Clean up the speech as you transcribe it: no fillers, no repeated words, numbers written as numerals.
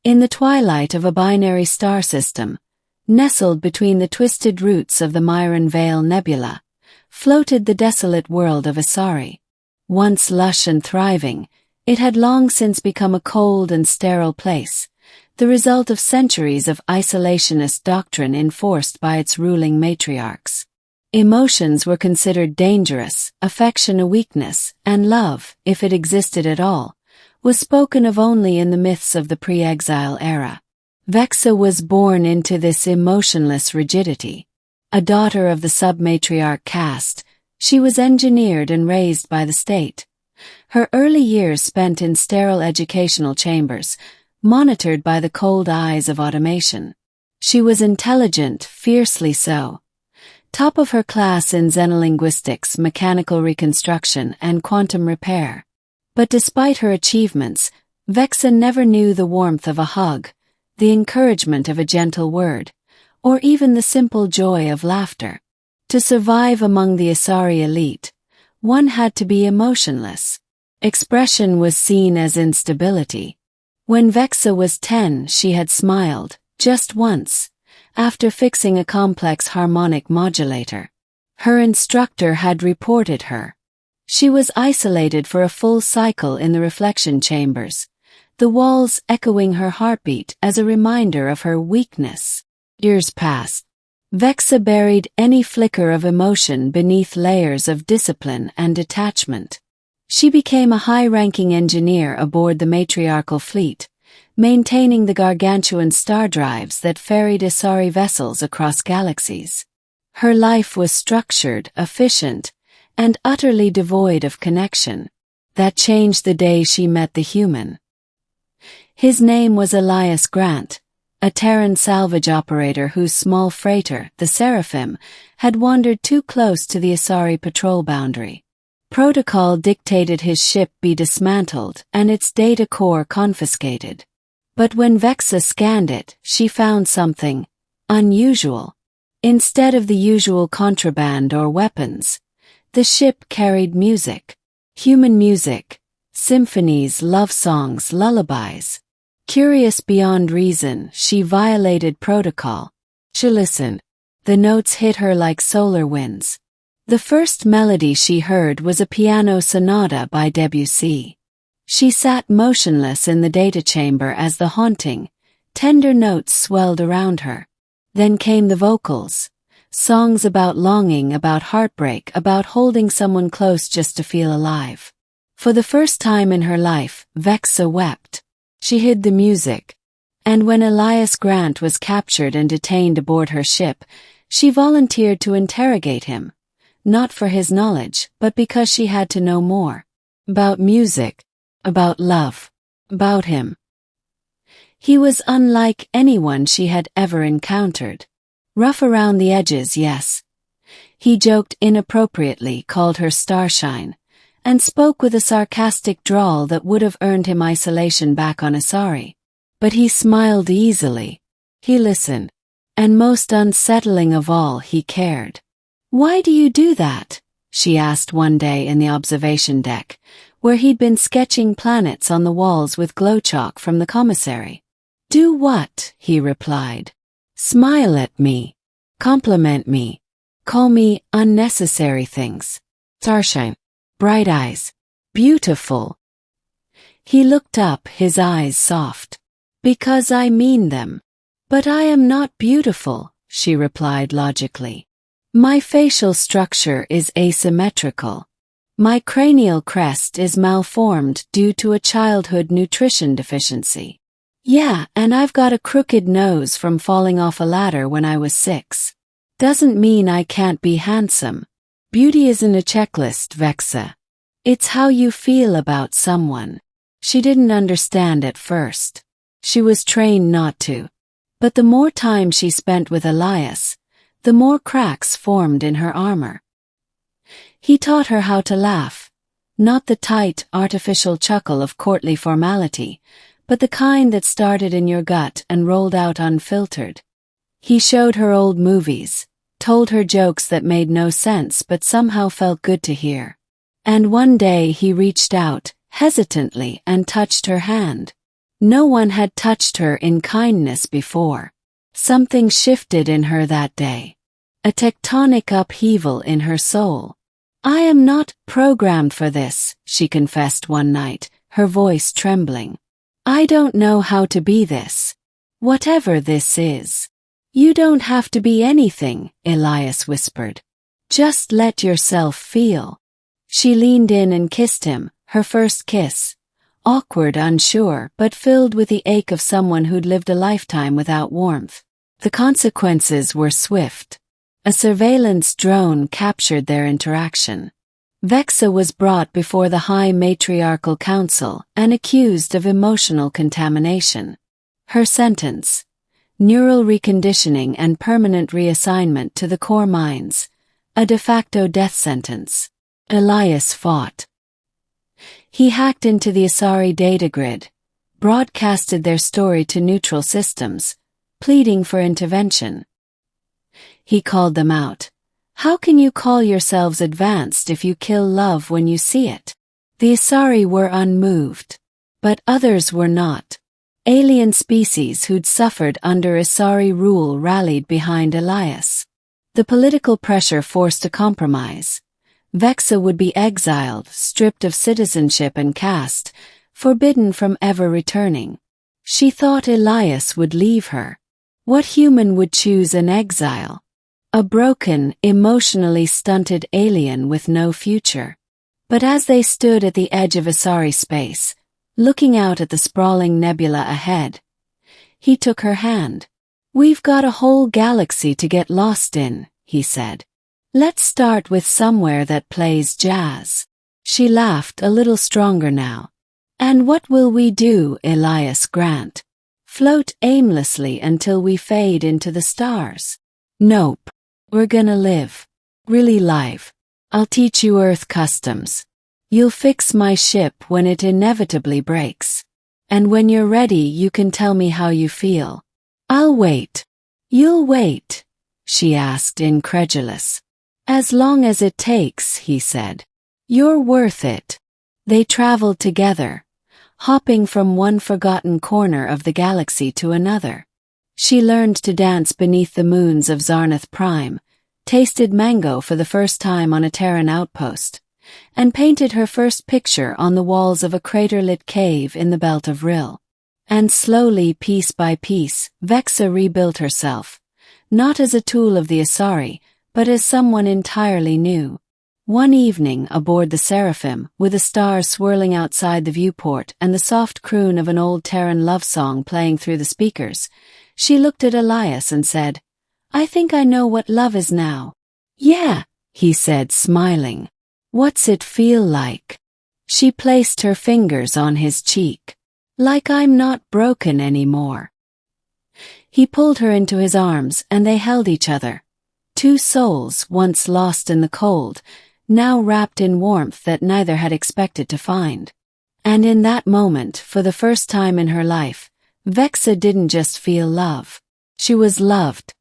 In the twilight of a binary star system, nestled between the twisted roots of the Myron Vale Nebula, floated the desolate world of Asari. Once lush and thriving, it had long since become a cold and sterile place, the result of centuries of isolationist doctrine enforced by its ruling matriarchs. Emotions were considered dangerous, affection a weakness, and love, if it existed at all, was spoken of only in the myths of the pre-exile era. Vexa was born into this emotionless rigidity. A daughter of the sub-matriarch caste, she was engineered and raised by the state. Her early years spent in sterile educational chambers, monitored by the cold eyes of automation. She was intelligent, fiercely so. Top of her class in xenolinguistics, mechanical reconstruction, and quantum repair. But despite her achievements, Vexa never knew the warmth of a hug, the encouragement of a gentle word, or even the simple joy of laughter. To survive among the Asari elite, one had to be emotionless. Expression was seen as instability. When Vexa was 10, she had smiled, just once, after fixing a complex harmonic modulator. Her instructor had reported her. She was isolated for a full cycle in the reflection chambers, the walls echoing her heartbeat as a reminder of her weakness. Years passed. Vexa buried any flicker of emotion beneath layers of discipline and detachment. She became a high-ranking engineer aboard the matriarchal fleet, maintaining the gargantuan star drives that ferried Asari vessels across galaxies. Her life was structured, efficient, and utterly devoid of connection. That changed the day she met the human. His name was Elias Grant, a Terran salvage operator whose small freighter, the Seraphim, had wandered too close to the Asari patrol boundary. Protocol dictated his ship be dismantled and its data core confiscated. But when Vexa scanned it, she found something unusual. Instead of the usual contraband or weapons, the ship carried music. Human music, symphonies, love songs, lullabies. Curious beyond reason, she violated protocol. She listened. The notes hit her like solar winds. The first melody she heard was a piano sonata by Debussy. She sat motionless in the data chamber as the haunting, tender notes swelled around her. Then came the vocals. Songs about longing, about heartbreak, about holding someone close just to feel alive. For the first time in her life, Vexa wept. She hid the music. And when Elias Grant was captured and detained aboard her ship, she volunteered to interrogate him. Not for his knowledge, but because she had to know more. About music. About love. About him. He was unlike anyone she had ever encountered. Rough around the edges, yes. He joked inappropriately, called her starshine, and spoke with a sarcastic drawl that would have earned him isolation back on Asari. But he smiled easily. He listened. And most unsettling of all, he cared. "Why do you do that?" she asked one day in the observation deck, where he'd been sketching planets on the walls with glow chalk from the commissary. "Do what?" he replied. "Smile at me. Compliment me. Call me unnecessary things. Starshine. Bright eyes. Beautiful." He looked up, his eyes soft. "Because I mean them." "But I am not beautiful," she replied logically. "My facial structure is asymmetrical. My cranial crest is malformed due to a childhood nutrition deficiency. Yeah, and I've got a crooked nose from falling off a ladder when I was 6. Doesn't mean I can't be handsome. Beauty isn't a checklist, Vexa. It's how you feel about someone." She didn't understand at first. She was trained not to. But the more time she spent with Elias, the more cracks formed in her armor. He taught her how to laugh, not the tight, artificial chuckle of courtly formality, but the kind that started in your gut and rolled out unfiltered. He showed her old movies, told her jokes that made no sense but somehow felt good to hear. And one day he reached out, hesitantly, and touched her hand. No one had touched her in kindness before. Something shifted in her that day. A tectonic upheaval in her soul. "I am not programmed for this," she confessed one night, her voice trembling. "I don't know how to be this. Whatever this is." "You don't have to be anything," Elias whispered. "Just let yourself feel." She leaned in and kissed him, her first kiss. Awkward, unsure, but filled with the ache of someone who'd lived a lifetime without warmth. The consequences were swift. A surveillance drone captured their interaction. Vexa was brought before the High Matriarchal Council and accused of emotional contamination. Her sentence: neural reconditioning and permanent reassignment to the core minds, a de facto death sentence. Elias fought. He hacked into the Asari data grid, broadcasted their story to neutral systems, pleading for intervention. He called them out. "How can you call yourselves advanced if you kill love when you see it?" The Asari were unmoved. But others were not. Alien species who'd suffered under Asari rule rallied behind Elias. The political pressure forced a compromise. Vexa would be exiled, stripped of citizenship and caste, forbidden from ever returning. She thought Elias would leave her. What human would choose an exile? A broken, emotionally stunted alien with no future. But as they stood at the edge of Asari space, looking out at the sprawling nebula ahead, he took her hand. "We've got a whole galaxy to get lost in," he said. "Let's start with somewhere that plays jazz." She laughed, a little stronger now. "And what will we do, Elias Grant? Float aimlessly until we fade into the stars?" "Nope. We're gonna live. Really live. I'll teach you Earth customs. You'll fix my ship when it inevitably breaks. And when you're ready you can tell me how you feel." "I'll wait." "You'll wait?" she asked, incredulous. "As long as it takes," he said. "You're worth it." They traveled together, hopping from one forgotten corner of the galaxy to another. She learned to dance beneath the moons of Zarnath Prime, tasted mango for the first time on a Terran outpost, and painted her first picture on the walls of a crater-lit cave in the belt of Rill. And slowly, piece by piece, Vexa rebuilt herself, not as a tool of the Asari, but as someone entirely new. One evening aboard the Seraphim, with the stars swirling outside the viewport and the soft croon of an old Terran love song playing through the speakers, she looked at Elias and said, "I think I know what love is now." "Yeah," he said, smiling. "What's it feel like?" She placed her fingers on his cheek. "Like I'm not broken anymore." He pulled her into his arms and they held each other. Two souls once lost in the cold, now wrapped in warmth that neither had expected to find. And in that moment, for the first time in her life, Vexa didn't just feel love. She was loved.